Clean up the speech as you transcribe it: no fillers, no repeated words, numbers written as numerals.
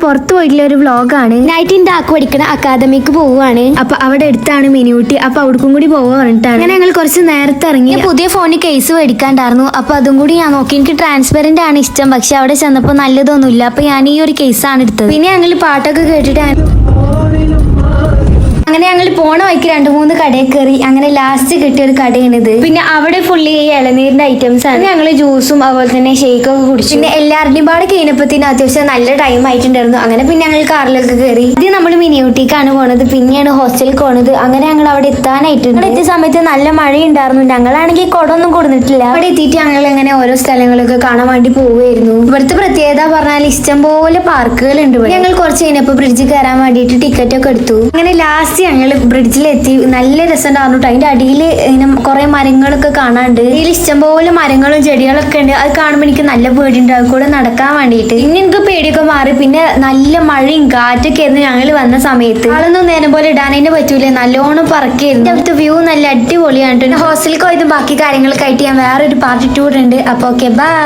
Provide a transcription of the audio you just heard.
പുറത്തു പോയിട്ടുള്ള ഒരു വ്ളോഗാണ്. നൈറ്റിന്റെ ആക്ക് പഠിക്കണ അക്കാദമിക്ക് പോവുകയാണ്. അപ്പൊ അവിടെ അടുത്താണ് മിനിയൂട്ടി. അപ്പൊ അവിടേക്കും കൂടി പോവാ പറഞ്ഞിട്ടാണ് അങ്ങനെ ഞങ്ങൾ കുറച്ച് നേരത്തെ ഇറങ്ങി. പുതിയ ഫോണിൽ കേസ് മേടിക്കാണ്ടായിരുന്നു. അപ്പൊ അതും കൂടി ഞാൻ നോക്കി. എനിക്ക് ട്രാൻസ്പെറന്റ് ആണ് ഇഷ്ടം. പക്ഷെ അവിടെ ചെന്നപ്പോ നല്ലതൊന്നുമില്ല. അപ്പൊ ഞാൻ ഈ ഒരു കേസാണ് എടുത്തത്. പിന്നെ ഞങ്ങൾ പാട്ടൊക്കെ കേട്ടിട്ട് അങ്ങനെ ഞങ്ങൾ പോണ വഴിക്ക് 2-3 കടയിൽ കയറി. അങ്ങനെ ലാസ്റ്റ് കിട്ടിയ ഒരു കടയാണിത്. പിന്നെ അവിടെ ഫുള്ളി ഈ ഇളനീരിന്റെ ഐറ്റംസ് ആണ്. ഞങ്ങൾ ജ്യൂസും അതുപോലെ തന്നെ ഷേക്കൊക്കെ കുടിച്ചു. പിന്നെ എല്ലാവരുടെയും പാടെ കഴിഞ്ഞപ്പത്തിന് അത്യാവശ്യം നല്ല ടൈം ആയിട്ടുണ്ടായിരുന്നു. അങ്ങനെ പിന്നെ ഞങ്ങൾ കാറിലൊക്കെ കയറി. ആദ്യം നമ്മൾ മിനിയൂട്ടിക്കാണ് പോണത്. പിന്നെയാണ് ഹോസ്റ്റലിൽ പോണത്. അങ്ങനെ ഞങ്ങൾ അവിടെ എത്താനായിട്ടുണ്ട്. അവിടെ എത്തിയ സമയത്ത് നല്ല മഴയുണ്ടായിരുന്നു. ഞങ്ങളാണെങ്കിൽ കുടമൊന്നും കൊടുത്തിട്ടില്ല. അവിടെ എത്തിയിട്ട് ഞങ്ങൾ അങ്ങനെ ഓരോ സ്ഥലങ്ങളൊക്കെ കാണാൻ വേണ്ടി പോവുമായിരുന്നു. ഇവിടുത്തെ പ്രത്യേകത പറഞ്ഞാൽ ഇഷ്ടം പോലെ പാർക്കുകൾ ഉണ്ട്. ഞങ്ങൾ കുറച്ച് കഴിഞ്ഞപ്പോൾ ബ്രിഡ്ജിൽ കയറാൻ വേണ്ടിയിട്ട് ടിക്കറ്റ് ഒക്കെ എടുത്തു. അങ്ങനെ ലാസ്റ്റ് ഞങ്ങൾ ബ്രിഡ്ജിലെത്തി. നല്ല രസമുണ്ടായിരുന്നു. അതിന്റെ അടിയിൽ ഇങ്ങനെ കുറെ മരങ്ങളൊക്കെ കാണാണ്ട്. ഇതിൽ ഇഷ്ടംപോലെ മരങ്ങളും ചെടികളൊക്കെ ഉണ്ട്. അത് കാണുമ്പോൾ എനിക്ക് നല്ല പേടിയുണ്ട് അത് കൂടെ നടക്കാൻ വേണ്ടിയിട്ട്. ഇനി എനിക്ക് പേടിയൊക്കെ മാറി. പിന്നെ നല്ല മഴയും കാറ്റൊക്കെ ആയിരുന്നു ഞങ്ങൾ വന്ന സമയത്ത്. ആളൊന്നും നേരം പോലെ ഇടാനതിന് പറ്റൂലേ, നല്ലോണം പറക്കായിരുന്നു. അവിടുത്തെ വ്യൂ നല്ല അടിപൊളിയാണ്. ഹോസ്റ്റലിൽ പോയതും ബാക്കി കാര്യങ്ങളൊക്കെ ആയിട്ട് ഞാൻ വേറൊരു പാർട്ട് 2 ഉണ്ട്. അപ്പൊ ഓക്കെ ബൈ.